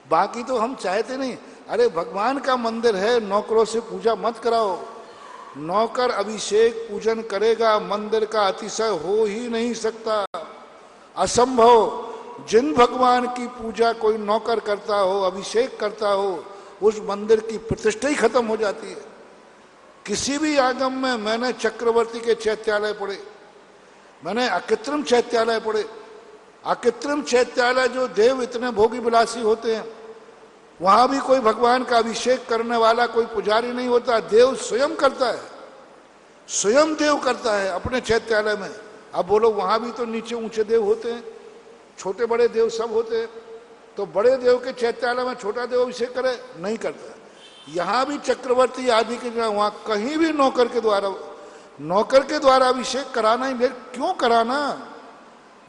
बाकी तो हम चाहते नहीं। अरे भगवान का मंदिर है, नौकरों से पूजा मत कराओ। नौकर अभिषेक पूजन करेगा, मंदिर का अतिशय हो ही नहीं सकता, असंभव। जिन भगवान की पूजा कोई नौकर करता हो, अभिषेक करता हो, उस मंदिर की प्रतिष्ठा ही खत्म हो जाती है। किसी भी आगम में मैंने चक्रवर्ती के चैत्यालय पढ़े, मैंने अकृत्रिम चैत्यालय पढ़े। अकृत्रिम चैत्यालय जो देव इतने भोगी विलासी होते हैं, वहां भी कोई भगवान का अभिषेक करने वाला कोई पुजारी नहीं होता, देव स्वयं करता है। स्वयं देव करता है अपने चैत्यालय में। अब बोलो वहां भी तो नीचे ऊंचे देव होते हैं, छोटे बड़े देव सब होते हैं, तो बड़े देव के चैत्यालय में छोटा देव अभिषेक करे? नहीं करता। यहां भी चक्रवर्ती आदि के वहां कहीं भी नौकर के द्वारा अभिषेक कराना ही, क्यों कराना?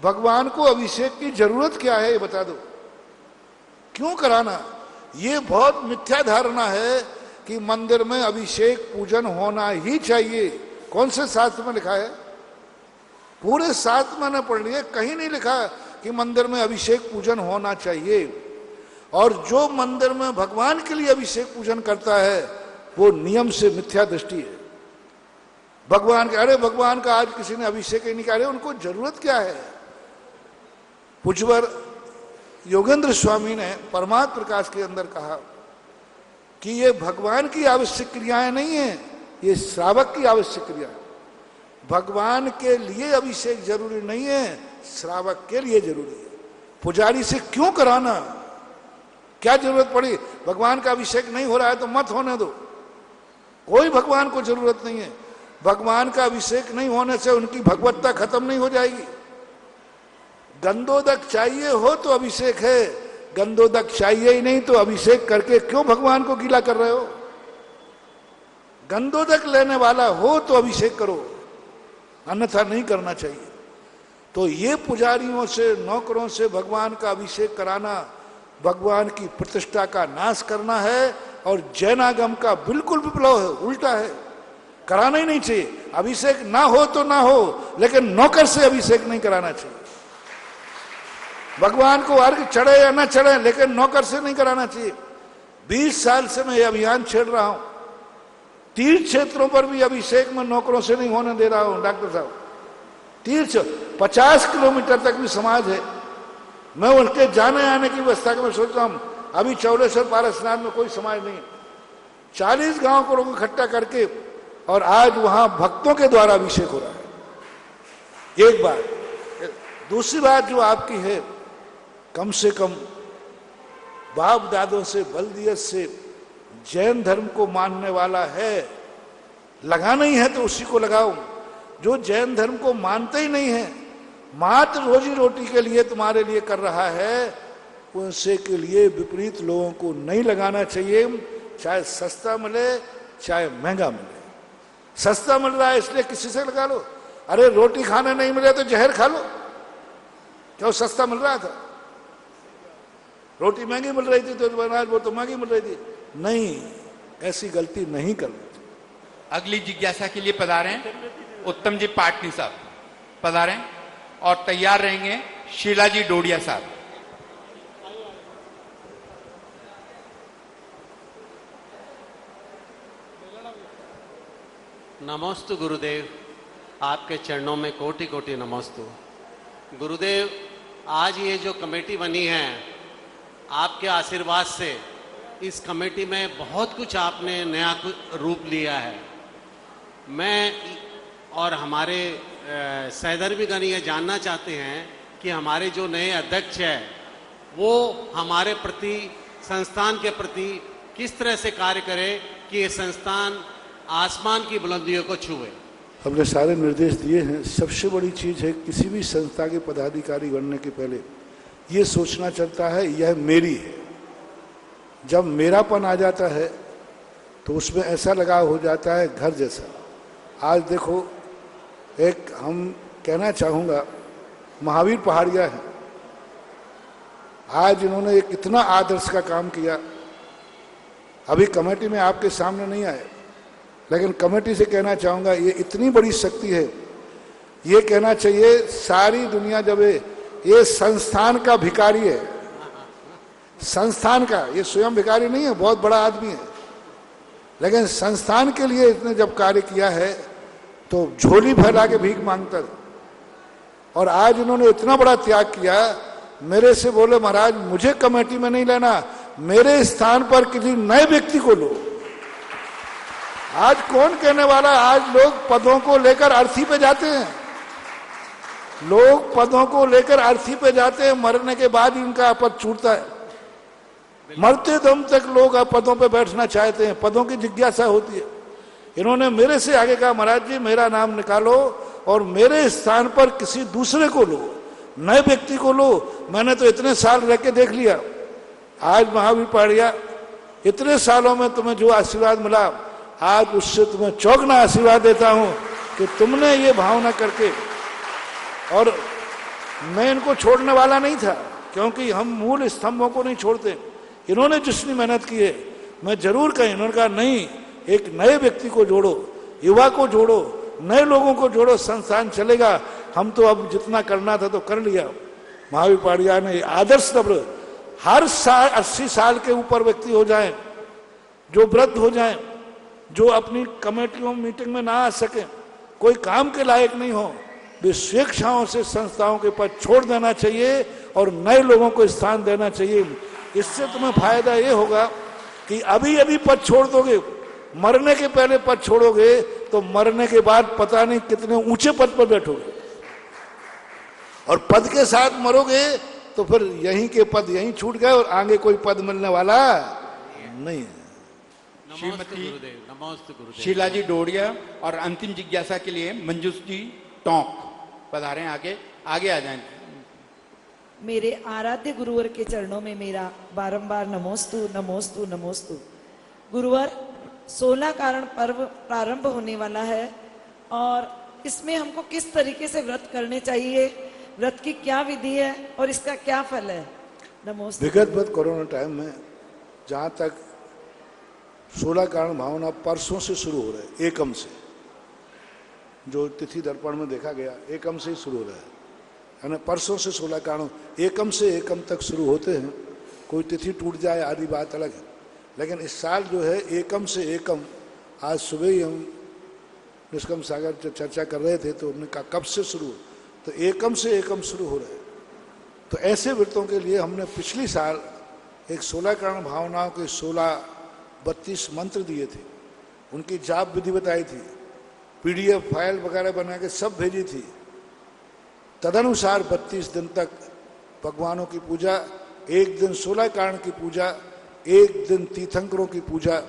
भगवान को अभिषेक की जरूरत क्या है ये बता दो, क्यों कराना? ये बहुत मिथ्या धारणा है कि मंदिर में अभिषेक पूजन होना ही चाहिए। कौन से शास्त्र में लिखा है? पूरे शास्त्र मैंने पढ़ लिए, कहीं नहीं लिखा कि मंदिर में अभिषेक पूजन होना चाहिए। और जो मंदिर में भगवान के लिए अभिषेक पूजन करता है वो नियम से मिथ्या दृष्टि है। भगवान के, अरे भगवान का आज किसी ने अभिषेक ही नहीं किया, उनको जरूरत क्या है? पूज्यवर योगेंद्र स्वामी ने परमात्म प्रकाश के अंदर कहा कि ये भगवान की आवश्यक क्रियाएं नहीं है, ये श्रावक की आवश्यक क्रिया है। भगवान के लिए अभिषेक जरूरी नहीं है, श्रावक के लिए जरूरी है। पुजारी से क्यों कराना? क्या जरूरत पड़ी? भगवान का अभिषेक नहीं हो रहा है तो मत होने दो, कोई भगवान को जरूरत नहीं है। भगवान का अभिषेक नहीं होने से उनकी भगवत्ता खत्म नहीं हो जाएगी। गंधोदक चाहिए हो तो अभिषेक है, गंधोदक चाहिए ही नहीं तो अभिषेक करके क्यों भगवान को गीला कर रहे हो? गंधोदक लेने वाला हो तो अभिषेक करो, अन्यथा नहीं करना चाहिए। तो ये पुजारियों से, नौकरों से भगवान का अभिषेक कराना भगवान की प्रतिष्ठा का नाश करना है और जैनागम का बिल्कुल विप्लव है, उल्टा है। कराना ही नहीं चाहिए। अभिषेक ना हो तो ना हो, लेकिन नौकर से अभिषेक नहीं कराना चाहिए। भगवान को अर्घ चढ़े या ना चढ़े, लेकिन नौकर से नहीं कराना चाहिए। 20 साल से मैं ये अभियान छेड़ रहा हूं, तीर्थ क्षेत्रों पर भी अभिषेक में नौकरों से नहीं होने दे रहा हूं। डॉक्टर साहब, तीर्थ 50 किलोमीटर तक भी समाज है, मैं उनके जाने आने की व्यवस्था का मैं सोच रहा हूं। अभी चौलेश्वर पारसनाथ में कोई समाज नहीं, 40 गांव को लोग इकट्ठा करके, और आज वहां भक्तों के द्वारा अभिषेक हो रहा है। एक बात। दूसरी बात जो आपकी है, कम से कम बाप दादों से, बलदियत से जैन धर्म को मानने वाला है, लगाना ही है तो उसी को लगाओ। जो जैन धर्म को मानते ही नहीं है, मात्र रोजी रोटी के लिए तुम्हारे लिए कर रहा है, उनसे के लिए विपरीत लोगों को नहीं लगाना चाहिए, चाहे सस्ता मिले चाहे महंगा मिले। सस्ता मिल रहा है इसलिए किसी से लगा लो। अरे रोटी खाने नहीं मिले तो जहर खा लो, क्यों? सस्ता मिल रहा था। रोटी महंगी मिल रही थी तो वो तो महंगी मिल रही थी। नहीं, ऐसी गलती नहीं करनी।
अगली जिज्ञासा के लिए पधारें उत्तम जी पाटनी साहब, पधारें। और तैयार रहेंगे शीला जी डोडिया साहब।
नमोस्तु गुरुदेव, आपके चरणों में कोटि कोटि नमोस्तु। गुरुदेव, आज ये जो कमेटी बनी है, आपके आशीर्वाद से इस कमेटी में बहुत कुछ आपने नया रूप लिया है। मैं और हमारे सहधर्मीगण ये जानना चाहते हैं कि हमारे जो नए अध्यक्ष हैं वो हमारे प्रति, संस्थान के प्रति किस तरह से कार्य करें कि ये संस्थान आसमान की बुलंदियों को छुए।
हमने सारे निर्देश दिए हैं। सबसे बड़ी चीज है, किसी भी संस्था के पदाधिकारी बनने के पहले ये सोचना चलता है यह मेरी है। जब मेरापन आ जाता है तो उसमें ऐसा लगाव हो जाता है घर जैसा। आज देखो, एक हम कहना चाहूँगा, महावीर पहाड़िया है, आज इन्होंने एक इतना आदर्श का काम किया। अभी कमेटी में आपके सामने नहीं आए, लेकिन कमेटी से कहना चाहूँगा, ये इतनी बड़ी शक्ति है। ये कहना चाहिए सारी दुनिया, जब ये संस्थान का भिखारी है, संस्थान का, ये स्वयं भिखारी नहीं है, बहुत बड़ा आदमी है, लेकिन संस्थान के लिए इसने जब कार्य किया है तो झोली फैला के भीख मांगता था। और आज इन्होंने इतना बड़ा त्याग किया। मेरे से बोले, महाराज मुझे कमेटी में नहीं लेना, मेरे स्थान पर किसी नए व्यक्ति को लो। आज कौन कहने वाला? आज लोग पदों को लेकर अर्थी पे जाते हैं, लोग पदों को लेकर अर्थी पे जाते हैं, मरने के बाद ही उनका पद छूटता है। मरते दम तक लोग पदों पे बैठना चाहते हैं, पदों की जिज्ञासा होती है। इन्होंने मेरे से आगे कहा, महाराज जी मेरा नाम निकालो और मेरे स्थान पर किसी दूसरे को लो, नए व्यक्ति को लो। मैंने तो इतने साल रह के देख लिया। आज महावीर पहाड़िया, इतने सालों में तुम्हें जो आशीर्वाद मिला, आज उससे तुम्हें चौगुना आशीर्वाद देता हूं कि तुमने ये भावना करके। और मैं इनको छोड़ने वाला नहीं था, क्योंकि हम मूल स्तंभों को नहीं छोड़ते। इन्होंने जितनी मेहनत की है, मैं जरूर कहीं, इन्होंने कहा नहीं, एक नए व्यक्ति को जोड़ो, युवा को जोड़ो, नए लोगों को जोड़ो, संस्थान चलेगा। हम तो अब जितना करना था तो कर लिया। महावीर पहाड़िया ने आदर्श नम्र, हर साल 80 साल के ऊपर व्यक्ति हो जाएं, जो वृद्ध हो जाएं, जो अपनी कमेटियों मीटिंग में ना आ सके, कोई काम के लायक नहीं हो, वे स्वेच्छाओं से संस्थाओं के पद छोड़ देना चाहिए और नए लोगों को स्थान देना चाहिए। इससे तुम्हें फायदा ये होगा कि अभी यदि पद छोड़ दोगे, मरने के पहले पद छोड़ोगे, तो मरने के बाद पता नहीं कितने ऊंचे पद पर बैठोगे, और पद के साथ मरोगे तो फिर यहीं के पद यहीं छूट गए और आगे कोई पद मिलने वाला नहीं है।
श्रीमती शीला जी डोडिया और अंतिम जिज्ञासा के लिए मंजूष जी टोंक पधारें, आगे आ जाएं।
मेरे आराध्य गुरुवर के चरणों में मेरा बारंबार नमोस्तु नमोस्तु नमोस्तु। गुरुवर, 16 कारण पर्व प्रारंभ होने वाला है और इसमें हमको किस तरीके से व्रत करने चाहिए, व्रत की क्या विधि है और इसका क्या फल है? नमोस्तु।
विगत कोरोना टाइम में जहाँ तक 16 कारण भावना परसों से शुरू हो रहे हैं, एकम से, जो तिथि दर्पण में देखा गया, एकम से ही शुरू हो रहा है ना। परसों से 16 कारण एकम से एकम तक शुरू होते हैं। कोई तिथि टूट जाए आदि बात अलग है, लेकिन इस साल जो है एकम से एकम, आज सुबह ही हम निष्कम सागर चर्चा कर रहे थे तो उन्होंने कहा कब से शुरू, तो एकम से एकम शुरू हो रहा है। तो ऐसे व्रतों के लिए हमने पिछली साल एक 16 कारण भावनाओं के 32 मंत्र दिए थे, उनकी जाप विधि बताई थी, PDF फाइल वगैरह बना के सब भेजी थी। तदनुसार 32 दिन तक भगवानों की पूजा, एक दिन 16 कारण की पूजा, एक दिन तीर्थंकरों की पूजा,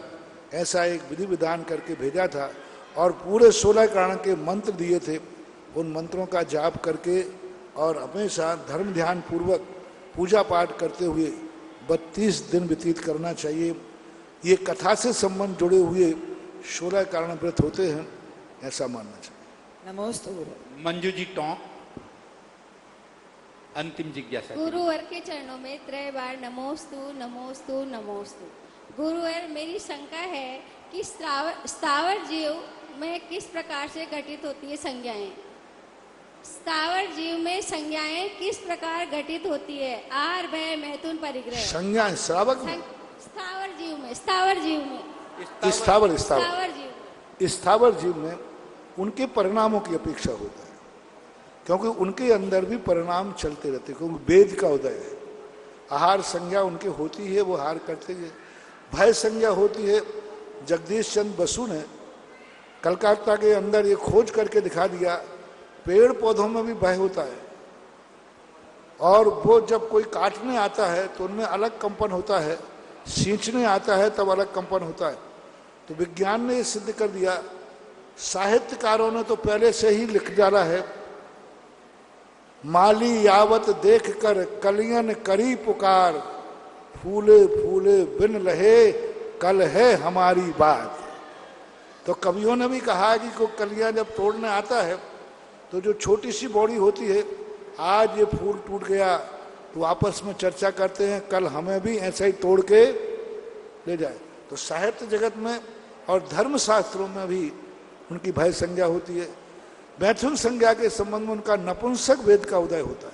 ऐसा एक विधि विधान करके भेजा था। और पूरे 16 कारण के मंत्र दिए थे, उन मंत्रों का जाप करके और हमेशा धर्म ध्यान पूर्वक पूजा पाठ करते हुए 32 दिन व्यतीत करना चाहिए। ये कथा से संबंध जुड़े हुए 16 कारण व्रत होते हैं, ऐसा मानना चाहिए।
नमोस्तु।
मंजू जी टोंक, अंतिम जिज्ञासा।
गुरुवर के चरणों में त्रय बार नमोस्तु नमोस्तु नमोस्तु। गुरुवर, मेरी शंका है कि स्थावर जीव में किस प्रकार से घटित होती है संज्ञाएं? स्थावर जीव में संज्ञाएं किस प्रकार घटित होती है? आहार, भय, मैथुन, परिग्रह।
संज्ञाएं श्रावक में,
स्थावर जीव में, स्थावर जीव में,
स्थावर जीव में उनके परिणामों की अपेक्षा होता है, क्योंकि उनके अंदर भी परिणाम चलते रहते, क्योंकि वेद का उदय है। आहार संज्ञा उनके होती है, वो आहार करते हैं। भय संज्ञा होती है। जगदीश चंद्र बसु ने कलकत्ता के अंदर ये खोज करके दिखा दिया, पेड़ पौधों में भी भय होता है, और वो जब कोई काटने आता है तो उनमें अलग कंपन होता है, सींचने आता है तब अलग कंपन होता है। तो विज्ञान ने ये सिद्ध कर दिया, साहित्यकारों ने तो पहले से ही लिख डाला है, माली यावत देख कर कलियन करी पुकार, फूले फूले बिन लहे कल है हमारी बात। तो कवियों ने भी कहा कि कोई कलियां जब तोड़ने आता है तो जो छोटी सी बॉडी होती है, आज ये फूल टूट गया तो आपस में चर्चा करते हैं कल हमें भी ऐसा ही तोड़ के ले जाए। तो साहित्य जगत में और धर्म शास्त्रों में भी उनकी भय संज्ञा होती है। मैथुन संज्ञा के संबंध में उनका नपुंसक वेद का उदय होता है,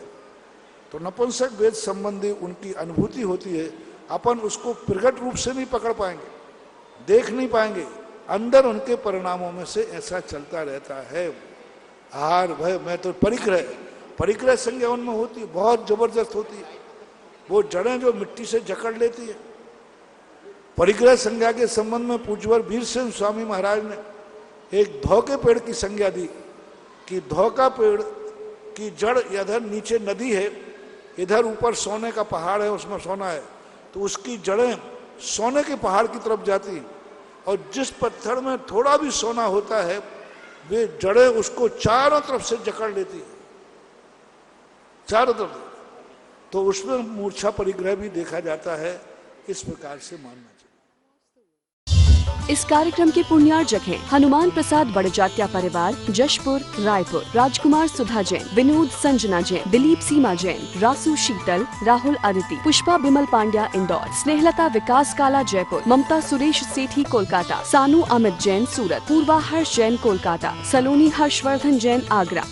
तो नपुंसक वेद संबंधी उनकी अनुभूति होती है। अपन उसको प्रकट रूप से नहीं पकड़ पाएंगे, देख नहीं पाएंगे, अंदर उनके परिणामों में से ऐसा चलता रहता है। आहार, भय, मैं तो परिग्रह संज्ञा उनमें होती है, बहुत जबरदस्त होती है। वो जड़ें जो मिट्टी से जकड़ लेती है। परिग्रह संज्ञा के संबंध में पूज्यवर वीरसेन स्वामी महाराज ने एक धौके पेड़ की संज्ञा दी कि धौका पेड़ की जड़ इधर नीचे नदी है, इधर ऊपर सोने का पहाड़ है, उसमें सोना है, तो उसकी जड़ें सोने के पहाड़ की तरफ जाती हैं। और जिस पत्थर में थोड़ा भी सोना होता है वे जड़ें उसको चारों तरफ से जकड़ लेती है, चारों तरफ। तो उसमें मूर्छा परिग्रह भी देखा जाता है। इस प्रकार से मानना चाहिए।
इस कार्यक्रम के पुण्यार्जक हैं हनुमान प्रसाद बड़जात्या परिवार, जशपुर, रायपुर, राजकुमार सुधा जैन, विनोद संजना जैन, दिलीप सीमा जैन, रासू शीतल, राहुल अदिति, पुष्पा बिमल पांड्या इंदौर, स्नेहलता विकास काला जयपुर, ममता सुरेश सेठी कोलकाता, सानू अमित जैन सूरत, पूर्वा हर्ष जैन कोलकाता, सलोनी हर्षवर्धन जैन आगरा।